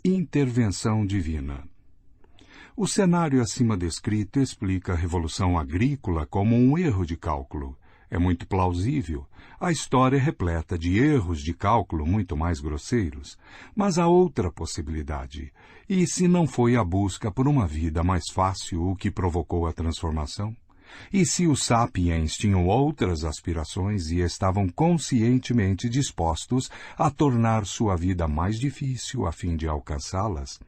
Intervenção divina. O cenário acima descrito explica a Revolução Agrícola como um erro de cálculo. É muito plausível. A história é repleta de erros de cálculo muito mais grosseiros. Mas há outra possibilidade. E se não foi a busca por uma vida mais fácil o que provocou a transformação? E se os sapiens tinham outras aspirações e estavam conscientemente dispostos a tornar sua vida mais difícil a fim de alcançá-las?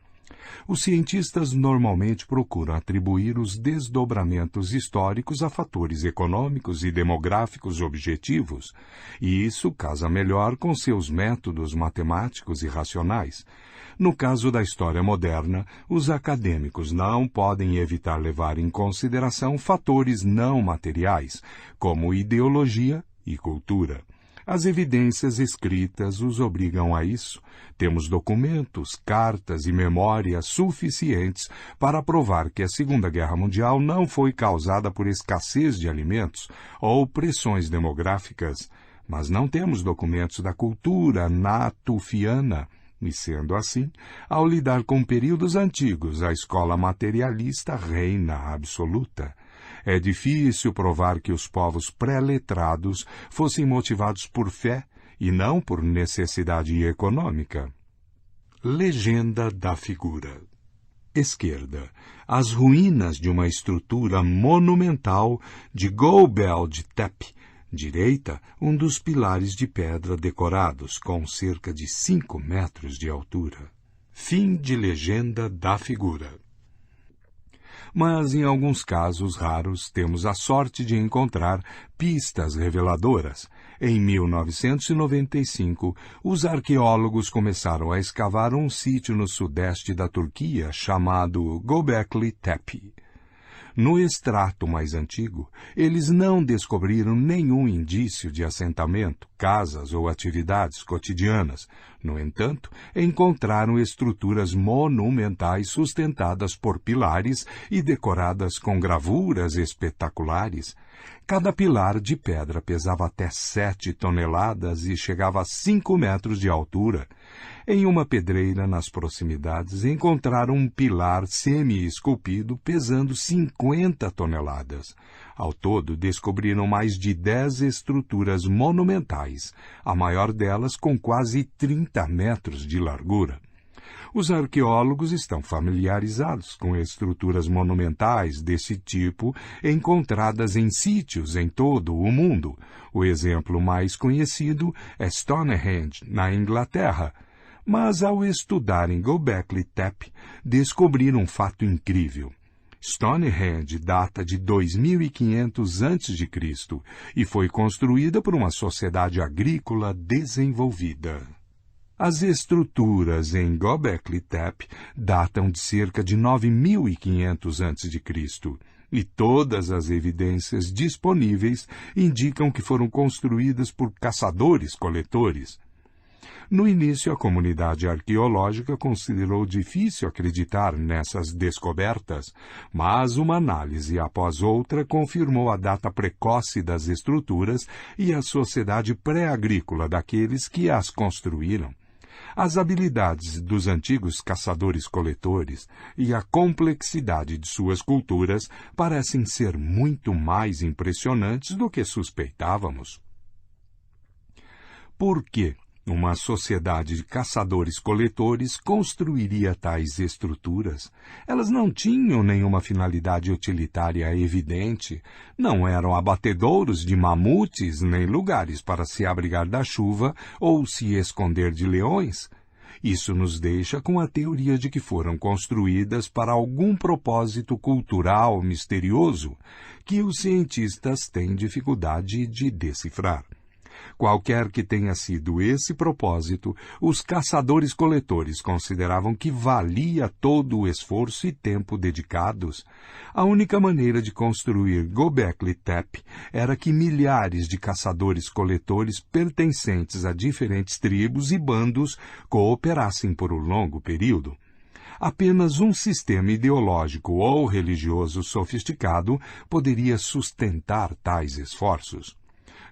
Os cientistas normalmente procuram atribuir os desdobramentos históricos a fatores econômicos e demográficos objetivos, e isso casa melhor com seus métodos matemáticos e racionais. No caso da história moderna, os acadêmicos não podem evitar levar em consideração fatores não materiais, como ideologia e cultura. As evidências escritas os obrigam a isso. Temos documentos, cartas e memórias suficientes para provar que a Segunda Guerra Mundial não foi causada por escassez de alimentos ou pressões demográficas, mas não temos documentos da cultura natufiana. E sendo assim, ao lidar com períodos antigos, a escola materialista reina absoluta. É difícil provar que os povos pré-letrados fossem motivados por fé e não por necessidade econômica. Legenda da figura. Esquerda. As ruínas de uma estrutura monumental de Göbekli Tepe. Direita, um dos pilares de pedra decorados, com cerca de 5 metros de altura. Fim de Legenda da figura. Mas, em alguns casos raros, temos a sorte de encontrar pistas reveladoras. Em 1995, os arqueólogos começaram a escavar um sítio no sudeste da Turquia chamado Göbekli Tepe. No extrato mais antigo, eles não descobriram nenhum indício de assentamento, casas ou atividades cotidianas. No entanto, encontraram estruturas monumentais sustentadas por pilares e decoradas com gravuras espetaculares. Cada pilar de pedra pesava até 7 toneladas e chegava a 5 metros de altura. Em uma pedreira nas proximidades, encontraram um pilar semi-esculpido pesando 50 toneladas. Ao todo, descobriram mais de 10 estruturas monumentais, a maior delas com quase 30 metros de largura. Os arqueólogos estão familiarizados com estruturas monumentais desse tipo encontradas em sítios em todo o mundo. O exemplo mais conhecido é Stonehenge, na Inglaterra. Mas, ao estudarem Göbekli Tepe, descobriram um fato incrível. Stonehenge data de 2500 a.C. e foi construída por uma sociedade agrícola desenvolvida. As estruturas em Göbekli Tepe datam de cerca de 9500 a.C. e todas as evidências disponíveis indicam que foram construídas por caçadores-coletores. No início, a comunidade arqueológica considerou difícil acreditar nessas descobertas, mas uma análise após outra confirmou a data precoce das estruturas e a sociedade pré-agrícola daqueles que as construíram. As habilidades dos antigos caçadores-coletores e a complexidade de suas culturas parecem ser muito mais impressionantes do que suspeitávamos. Por quê? Uma sociedade de caçadores-coletores construiria tais estruturas. Elas não tinham nenhuma finalidade utilitária evidente, não eram abatedouros de mamutes nem lugares para se abrigar da chuva ou se esconder de leões. Isso nos deixa com a teoria de que foram construídas para algum propósito cultural misterioso que os cientistas têm dificuldade de decifrar. Qualquer que tenha sido esse propósito, os caçadores-coletores consideravam que valia todo o esforço e tempo dedicados. A única maneira de construir Göbekli Tepe era que milhares de caçadores-coletores pertencentes a diferentes tribos e bandos cooperassem por um longo período. Apenas um sistema ideológico ou religioso sofisticado poderia sustentar tais esforços.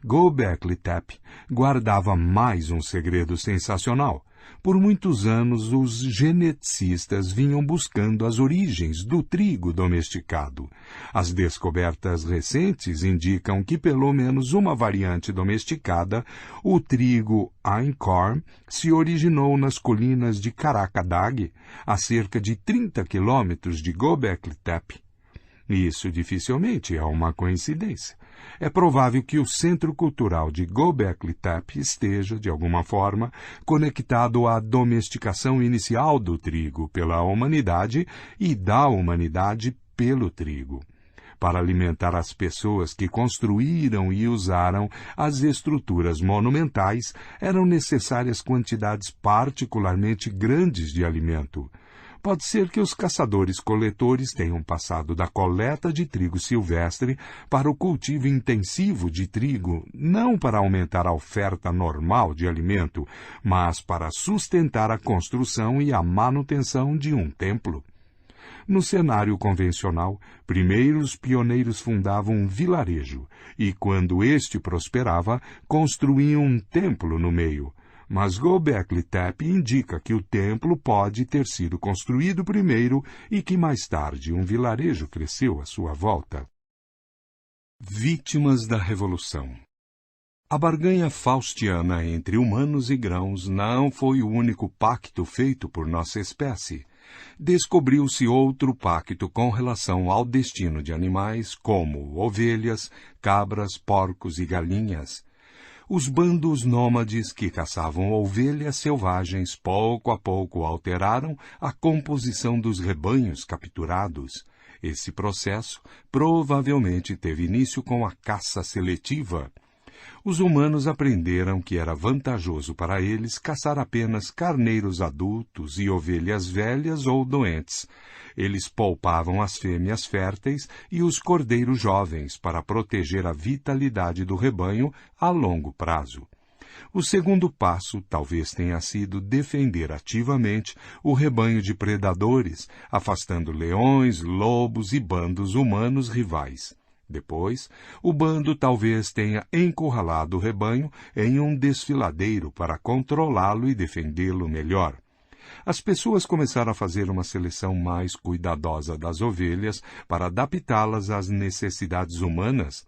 Göbekli Tepe guardava mais um segredo sensacional. Por muitos anos, os geneticistas vinham buscando as origens do trigo domesticado. As descobertas recentes indicam que pelo menos uma variante domesticada, o trigo Einkorn, se originou nas colinas de Karakadag, a cerca de 30 quilômetros de Göbekli Tepe. Isso dificilmente é uma coincidência. É provável que o Centro Cultural de Göbekli Tepe esteja, de alguma forma, conectado à domesticação inicial do trigo pela humanidade e da humanidade pelo trigo. Para alimentar as pessoas que construíram e usaram as estruturas monumentais, eram necessárias quantidades particularmente grandes de alimento. Pode ser que os caçadores-coletores tenham passado da coleta de trigo silvestre para o cultivo intensivo de trigo, não para aumentar a oferta normal de alimento, mas para sustentar a construção e a manutenção de um templo. No cenário convencional, primeiro os pioneiros fundavam um vilarejo e, quando este prosperava, construíam um templo no meio. Mas Göbekli Tepe indica que o templo pode ter sido construído primeiro e que mais tarde um vilarejo cresceu à sua volta. Vítimas da Revolução. A barganha faustiana entre humanos e grãos não foi o único pacto feito por nossa espécie. Descobriu-se outro pacto com relação ao destino de animais como ovelhas, cabras, porcos e galinhas. Os bandos nômades que caçavam ovelhas selvagens pouco a pouco alteraram a composição dos rebanhos capturados. Esse processo provavelmente teve início com a caça seletiva. Os humanos aprenderam que era vantajoso para eles caçar apenas carneiros adultos e ovelhas velhas ou doentes. Eles poupavam as fêmeas férteis e os cordeiros jovens para proteger a vitalidade do rebanho a longo prazo. O segundo passo talvez tenha sido defender ativamente o rebanho de predadores, afastando leões, lobos e bandos humanos rivais. Depois, o bando talvez tenha encurralado o rebanho em um desfiladeiro para controlá-lo e defendê-lo melhor. As pessoas começaram a fazer uma seleção mais cuidadosa das ovelhas para adaptá-las às necessidades humanas.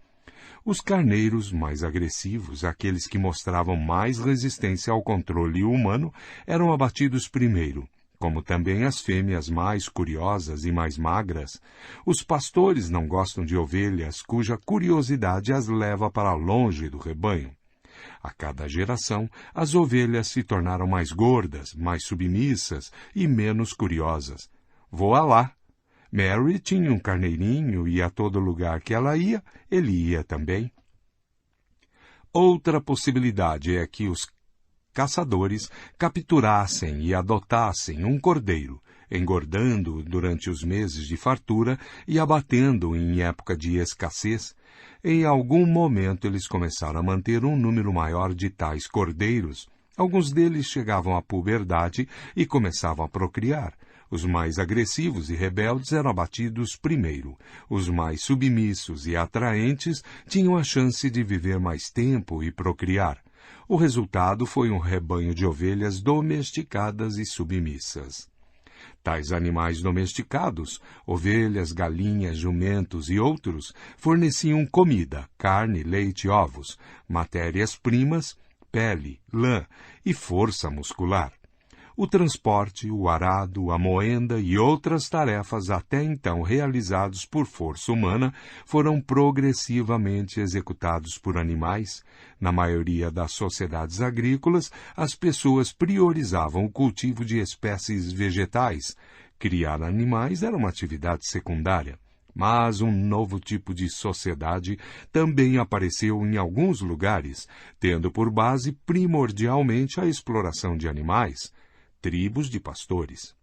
Os carneiros mais agressivos, aqueles que mostravam mais resistência ao controle humano, eram abatidos primeiro, como também as fêmeas mais curiosas e mais magras. Os pastores não gostam de ovelhas cuja curiosidade as leva para longe do rebanho. A cada geração, as ovelhas se tornaram mais gordas, mais submissas e menos curiosas. Voa lá! Mary tinha um carneirinho e a todo lugar que ela ia, ele ia também. Outra possibilidade é que os caçadores capturassem e adotassem um cordeiro, engordando-o durante os meses de fartura e abatendo-o em época de escassez. Em algum momento eles começaram a manter um número maior de tais cordeiros. Alguns deles chegavam à puberdade e começavam a procriar. Os mais agressivos e rebeldes eram abatidos primeiro. Os mais submissos e atraentes tinham a chance de viver mais tempo e procriar. O resultado foi um rebanho de ovelhas domesticadas e submissas. Tais animais domesticados, ovelhas, galinhas, jumentos e outros, forneciam comida, carne, leite, ovos, matérias-primas, pele, lã e força muscular. O transporte, o arado, a moenda e outras tarefas até então realizados por força humana foram progressivamente executados por animais. Na maioria das sociedades agrícolas, as pessoas priorizavam o cultivo de espécies vegetais. Criar animais era uma atividade secundária. Mas um novo tipo de sociedade também apareceu em alguns lugares, tendo por base primordialmente a exploração de animais. Tribos de pastores.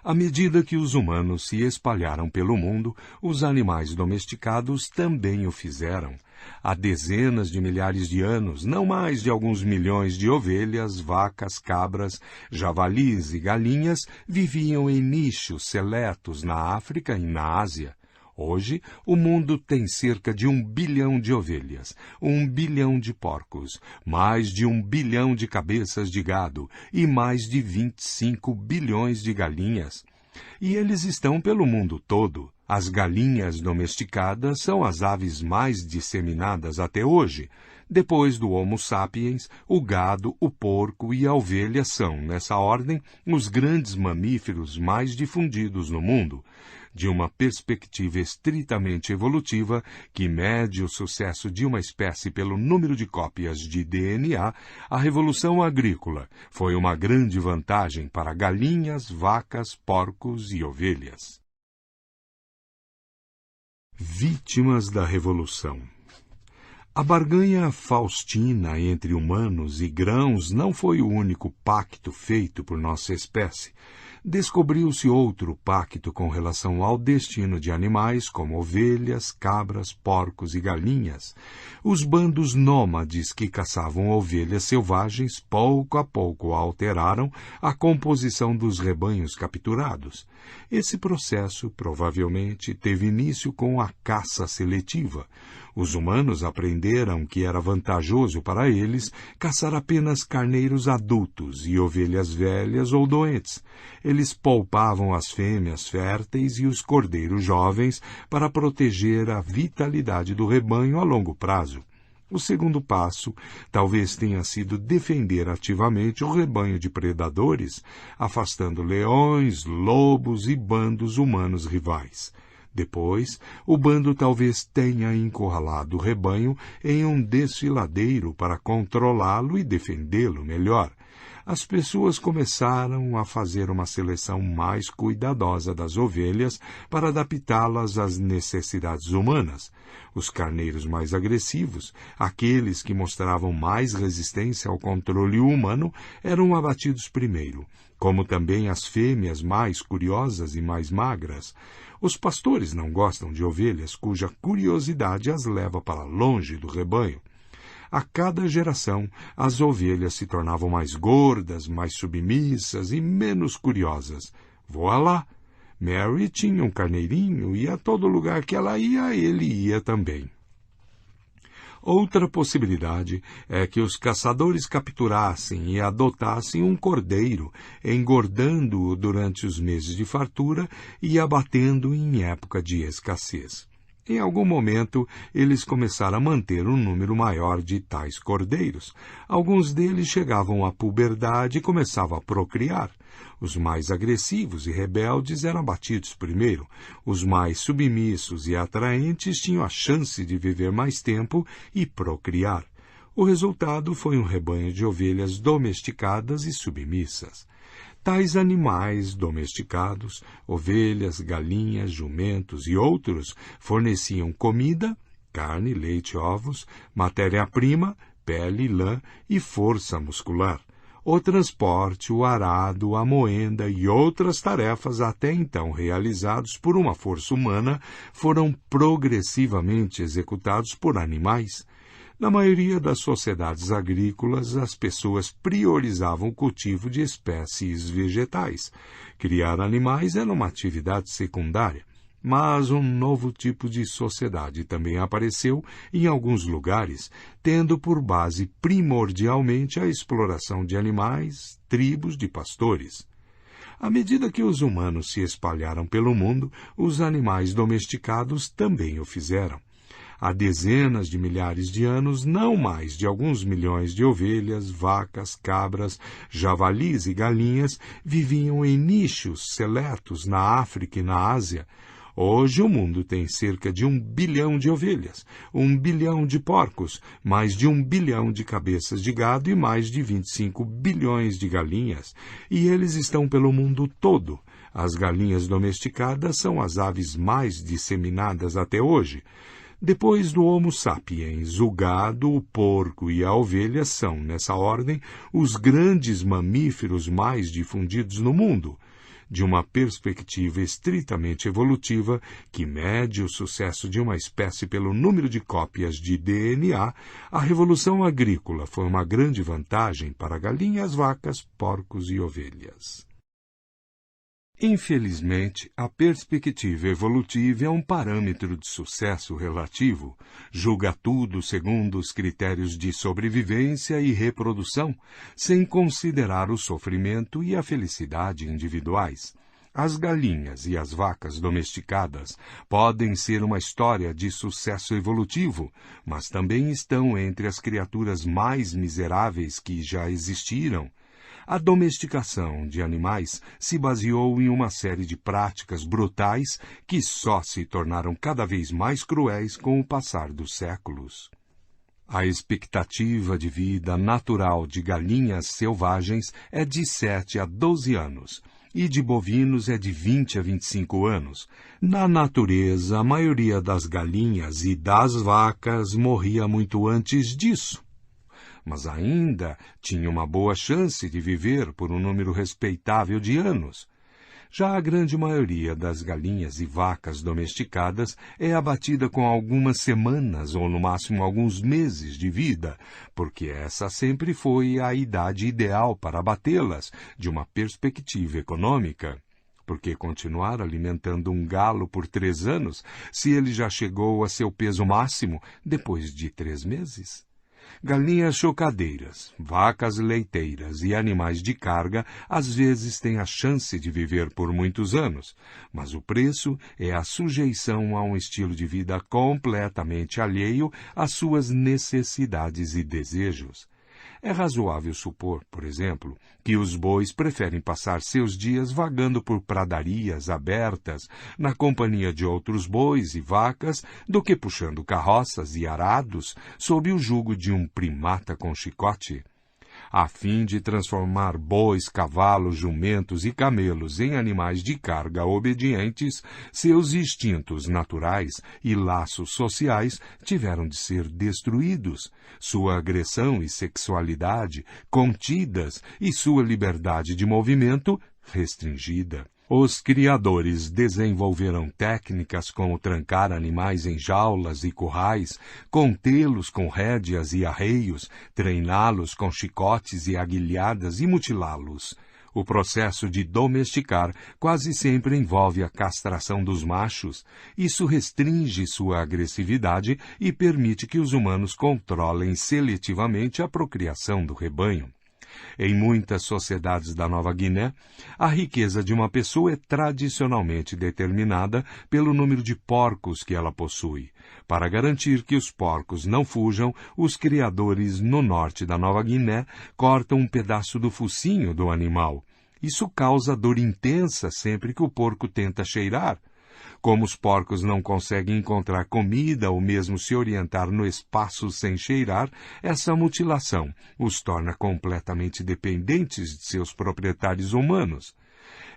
À medida que os humanos se espalharam pelo mundo, os animais domesticados também o fizeram. Há dezenas de milhares de anos, não mais de alguns milhões de ovelhas, vacas, cabras, javalis e galinhas viviam em nichos seletos na África e na Ásia. Hoje, o mundo tem cerca de 1 bilhão de ovelhas, 1 bilhão de porcos, mais de 1 bilhão de cabeças de gado e mais de 25 bilhões de galinhas. E eles estão pelo mundo todo. As galinhas domesticadas são as aves mais disseminadas até hoje. Depois do Homo sapiens, o gado, o porco e a ovelha são, nessa ordem, os grandes mamíferos mais difundidos no mundo. De uma perspectiva estritamente evolutiva, que mede o sucesso de uma espécie pelo número de cópias de DNA, a revolução agrícola foi uma grande vantagem para galinhas, vacas, porcos e ovelhas. Vítimas da Revolução. A barganha faustina entre humanos e grãos não foi o único pacto feito por nossa espécie. Descobriu-se outro pacto com relação ao destino de animais como ovelhas, cabras, porcos e galinhas. Os bandos nômades que caçavam ovelhas selvagens pouco a pouco alteraram a composição dos rebanhos capturados. Esse processo provavelmente teve início com a caça seletiva. Os humanos aprenderam que era vantajoso para eles caçar apenas carneiros adultos e ovelhas velhas ou doentes. Eles poupavam as fêmeas férteis e os cordeiros jovens para proteger a vitalidade do rebanho a longo prazo. O segundo passo talvez tenha sido defender ativamente o rebanho de predadores, afastando leões, lobos e bandos humanos rivais. Depois, o bando talvez tenha encurralado o rebanho em um desfiladeiro para controlá-lo e defendê-lo melhor. As pessoas começaram a fazer uma seleção mais cuidadosa das ovelhas para adaptá-las às necessidades humanas. Os carneiros mais agressivos, aqueles que mostravam mais resistência ao controle humano, eram abatidos primeiro, como também as fêmeas mais curiosas e mais magras. Os pastores não gostam de ovelhas cuja curiosidade as leva para longe do rebanho. A cada geração, as ovelhas se tornavam mais gordas, mais submissas e menos curiosas. Voilá! Mary tinha um carneirinho e a todo lugar que ela ia, ele ia também. Outra possibilidade é que os caçadores capturassem e adotassem um cordeiro, engordando-o durante os meses de fartura e abatendo-o em época de escassez. Em algum momento, eles começaram a manter um número maior de tais cordeiros. Alguns deles chegavam à puberdade e começavam a procriar. Os mais agressivos e rebeldes eram abatidos primeiro. Os mais submissos e atraentes tinham a chance de viver mais tempo e procriar. O resultado foi um rebanho de ovelhas domesticadas e submissas. Tais animais domesticados, ovelhas, galinhas, jumentos e outros, forneciam comida, carne, leite, ovos, matéria-prima, pele, lã e força muscular. O transporte, o arado, a moenda e outras tarefas até então realizados por uma força humana foram progressivamente executados por animais. Na maioria das sociedades agrícolas, as pessoas priorizavam o cultivo de espécies vegetais. Criar animais era uma atividade secundária. Mas um novo tipo de sociedade também apareceu em alguns lugares, tendo por base primordialmente a exploração de animais, tribos de pastores. À medida que os humanos se espalharam pelo mundo, os animais domesticados também o fizeram. Há dezenas de milhares de anos, não mais de alguns milhões de ovelhas, vacas, cabras, javalis e galinhas viviam em nichos seletos na África e na Ásia. Hoje o mundo tem cerca de 1 bilhão de ovelhas, 1 bilhão de porcos, mais de 1 bilhão de cabeças de gado e mais de 25 bilhões de galinhas. E eles estão pelo mundo todo. As galinhas domesticadas são as aves mais disseminadas até hoje. Depois do Homo sapiens, o gado, o porco e a ovelha são, nessa ordem, os grandes mamíferos mais difundidos no mundo. De uma perspectiva estritamente evolutiva, que mede o sucesso de uma espécie pelo número de cópias de DNA, a revolução agrícola foi uma grande vantagem para galinhas, vacas, porcos e ovelhas. Infelizmente, a perspectiva evolutiva é um parâmetro de sucesso relativo. Julga tudo segundo os critérios de sobrevivência e reprodução, sem considerar o sofrimento e a felicidade individuais. As galinhas e as vacas domesticadas podem ser uma história de sucesso evolutivo, mas também estão entre as criaturas mais miseráveis que já existiram. A domesticação de animais se baseou em uma série de práticas brutais que só se tornaram cada vez mais cruéis com o passar dos séculos. A expectativa de vida natural de galinhas selvagens é de 7 a 12 anos, e de bovinos é de 20 a 25 anos. Na natureza, a maioria das galinhas e das vacas morria muito antes disso, mas ainda tinha uma boa chance de viver por um número respeitável de anos. Já a grande maioria das galinhas e vacas domesticadas é abatida com algumas semanas ou no máximo alguns meses de vida, porque essa sempre foi a idade ideal para abatê-las, de uma perspectiva econômica. Porque continuar alimentando um galo por 3 anos, se ele já chegou a seu peso máximo depois de 3 meses? Galinhas chocadeiras, vacas leiteiras e animais de carga às vezes têm a chance de viver por muitos anos, mas o preço é a sujeição a um estilo de vida completamente alheio às suas necessidades e desejos. É razoável supor, por exemplo, que os bois preferem passar seus dias vagando por pradarias abertas, na companhia de outros bois e vacas, do que puxando carroças e arados sob o jugo de um primata com chicote. A fim de transformar bois, cavalos, jumentos e camelos em animais de carga obedientes, seus instintos naturais e laços sociais tiveram de ser destruídos, sua agressão e sexualidade contidas e sua liberdade de movimento restringida. Os criadores desenvolveram técnicas como trancar animais em jaulas e currais, contê-los com rédeas e arreios, treiná-los com chicotes e aguilhadas e mutilá-los. O processo de domesticar quase sempre envolve a castração dos machos. Isso restringe sua agressividade e permite que os humanos controlem seletivamente a procriação do rebanho. Em muitas sociedades da Nova Guiné, a riqueza de uma pessoa é tradicionalmente determinada pelo número de porcos que ela possui. Para garantir que os porcos não fujam, os criadores no norte da Nova Guiné cortam um pedaço do focinho do animal. Isso causa dor intensa sempre que o porco tenta cheirar. Como os porcos não conseguem encontrar comida ou mesmo se orientar no espaço sem cheirar, essa mutilação os torna completamente dependentes de seus proprietários humanos.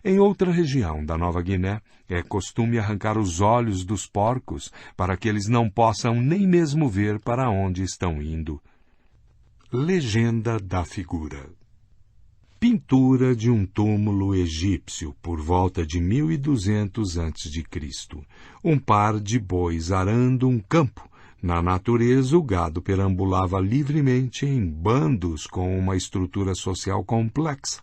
Em outra região da Nova Guiné, é costume arrancar os olhos dos porcos para que eles não possam nem mesmo ver para onde estão indo. Legenda da figura. Pintura de um túmulo egípcio por volta de 1200 a.C. Um par de bois arando um campo. Na natureza, o gado perambulava livremente em bandos com uma estrutura social complexa.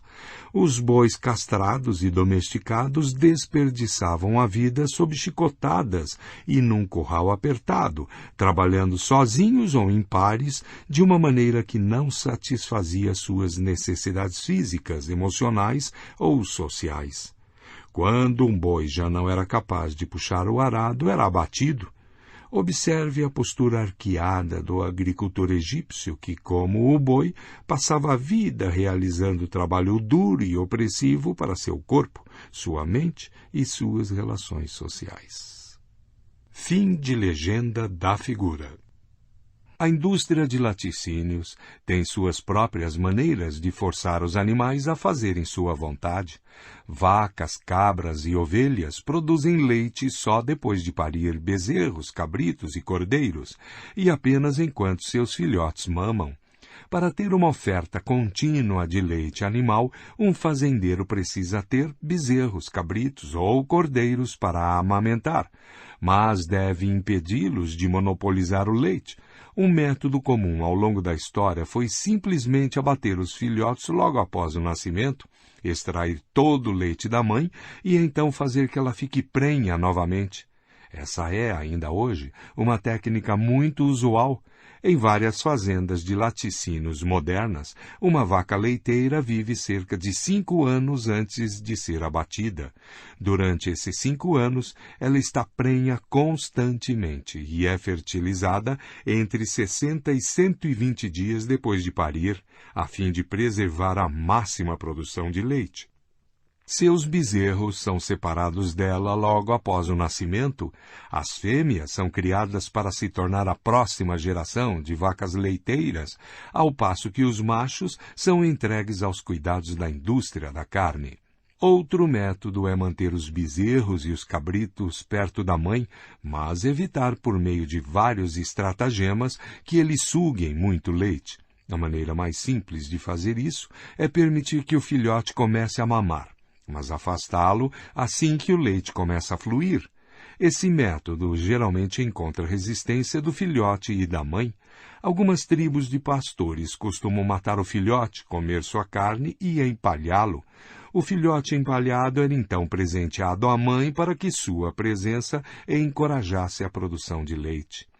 Os bois castrados e domesticados desperdiçavam a vida sob chicotadas e num curral apertado, trabalhando sozinhos ou em pares, de uma maneira que não satisfazia suas necessidades físicas, emocionais ou sociais. Quando um boi já não era capaz de puxar o arado, era abatido. Observe a postura arqueada do agricultor egípcio que, como o boi, passava a vida realizando trabalho duro e opressivo para seu corpo, sua mente e suas relações sociais. Fim de legenda da figura. A indústria de laticínios tem suas próprias maneiras de forçar os animais a fazerem sua vontade. Vacas, cabras e ovelhas produzem leite só depois de parir bezerros, cabritos e cordeiros, e apenas enquanto seus filhotes mamam. Para ter uma oferta contínua de leite animal, um fazendeiro precisa ter bezerros, cabritos ou cordeiros para amamentar, mas deve impedi-los de monopolizar o leite. Um método comum ao longo da história foi simplesmente abater os filhotes logo após o nascimento, extrair todo o leite da mãe e então fazer que ela fique prenha novamente. Essa é, ainda hoje, uma técnica muito usual. Em várias fazendas de laticínios modernas, uma vaca leiteira vive cerca de 5 anos antes de ser abatida. Durante esses 5 anos, ela está prenha constantemente e é fertilizada entre 60 e 120 dias depois de parir, a fim de preservar a máxima produção de leite. Seus bezerros são separados dela logo após o nascimento. As fêmeas são criadas para se tornar a próxima geração de vacas leiteiras, ao passo que os machos são entregues aos cuidados da indústria da carne. Outro método é manter os bezerros e os cabritos perto da mãe, mas evitar por meio de vários estratagemas que eles suguem muito leite. A maneira mais simples de fazer isso é permitir que o filhote comece a mamar, mas afastá-lo assim que o leite começa a fluir. Esse método geralmente encontra resistência do filhote e da mãe. Algumas tribos de pastores costumam matar o filhote, comer sua carne e empalhá-lo. O filhote empalhado era então presenteado à mãe para que sua presença encorajasse a produção de leite.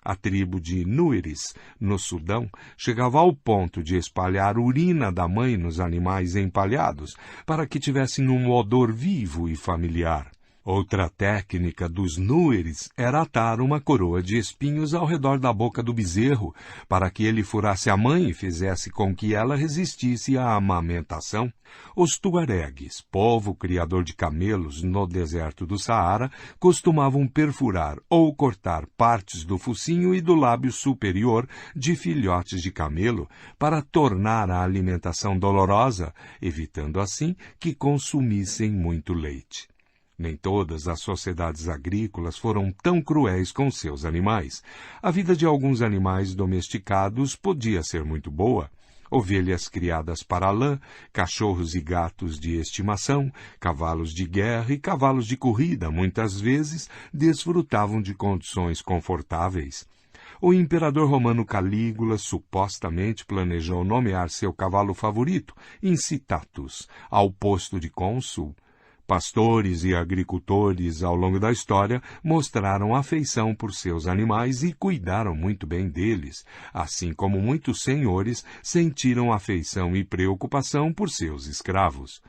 A tribo de Nueris, no Sudão, chegava ao ponto de espalhar urina da mãe nos animais empalhados, para que tivessem um odor vivo e familiar. Outra técnica dos Nueris era atar uma coroa de espinhos ao redor da boca do bezerro, para que ele furasse a mãe e fizesse com que ela resistisse à amamentação. Os tuaregues, povo criador de camelos no deserto do Saara, costumavam perfurar ou cortar partes do focinho e do lábio superior de filhotes de camelo para tornar a alimentação dolorosa, evitando assim que consumissem muito leite. Nem todas as sociedades agrícolas foram tão cruéis com seus animais. A vida de alguns animais domesticados podia ser muito boa. Ovelhas criadas para lã, cachorros e gatos de estimação, cavalos de guerra e cavalos de corrida, muitas vezes, desfrutavam de condições confortáveis. O imperador romano Calígula supostamente planejou nomear seu cavalo favorito, Incitatus, ao posto de cônsul. Pastores e agricultores, ao longo da história, mostraram afeição por seus animais e cuidaram muito bem deles, assim como muitos senhores sentiram afeição e preocupação por seus escravos.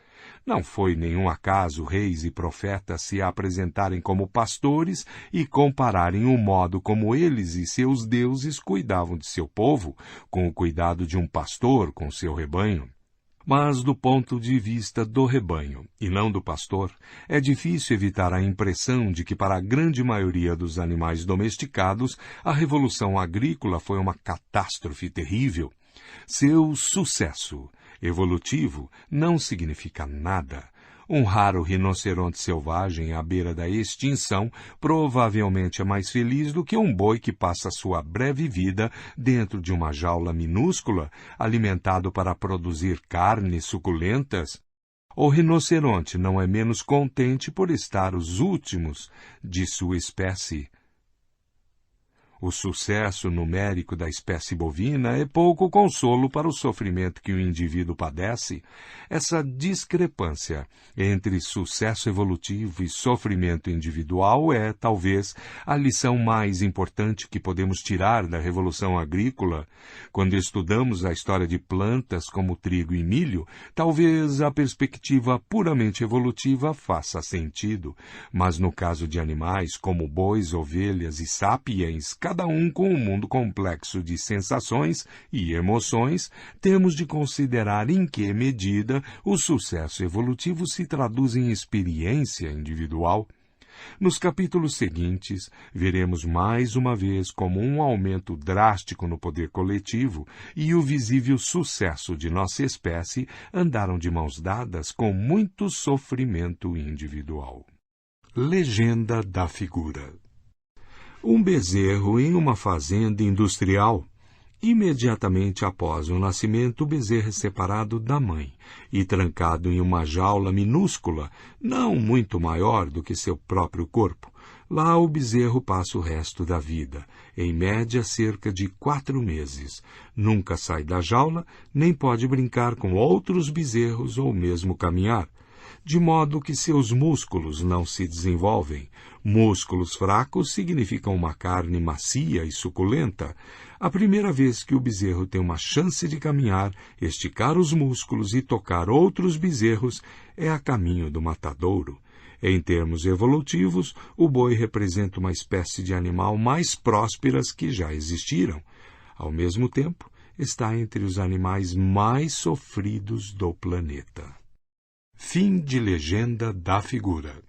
Não foi nenhum acaso reis e profetas se apresentarem como pastores e compararem o modo como eles e seus deuses cuidavam de seu povo, com o cuidado de um pastor com seu rebanho. Mas, do ponto de vista do rebanho, e não do pastor, é difícil evitar a impressão de que, para a grande maioria dos animais domesticados, a revolução agrícola foi uma catástrofe terrível. Seu sucesso evolutivo não significa nada. Um raro rinoceronte selvagem à beira da extinção provavelmente é mais feliz do que um boi que passa sua breve vida dentro de uma jaula minúscula, alimentado para produzir carnes suculentas. O rinoceronte não é menos contente por estar os últimos de sua espécie. O sucesso numérico da espécie bovina é pouco consolo para o sofrimento que o indivíduo padece. Essa discrepância entre sucesso evolutivo e sofrimento individual é, talvez, a lição mais importante que podemos tirar da Revolução Agrícola. Quando estudamos a história de plantas como trigo e milho, talvez a perspectiva puramente evolutiva faça sentido, mas no caso de animais como bois, ovelhas e sapiens, cada um com um mundo complexo de sensações e emoções, temos de considerar em que medida o sucesso evolutivo se traduz em experiência individual. Nos capítulos seguintes, veremos mais uma vez como um aumento drástico no poder coletivo e o visível sucesso de nossa espécie andaram de mãos dadas com muito sofrimento individual. Legenda da figura. Um bezerro em uma fazenda industrial. Imediatamente após o nascimento, o bezerro é separado da mãe e trancado em uma jaula minúscula, não muito maior do que seu próprio corpo. Lá o bezerro passa o resto da vida, em média cerca de 4 meses. Nunca sai da jaula, nem pode brincar com outros bezerros ou mesmo caminhar, de modo que seus músculos não se desenvolvem. Músculos fracos significam uma carne macia e suculenta. A primeira vez que o bezerro tem uma chance de caminhar, esticar os músculos e tocar outros bezerros é a caminho do matadouro. Em termos evolutivos, o boi representa uma espécie de animal mais prósperas que já existiram. Ao mesmo tempo, está entre os animais mais sofridos do planeta. Fim de legenda da figura.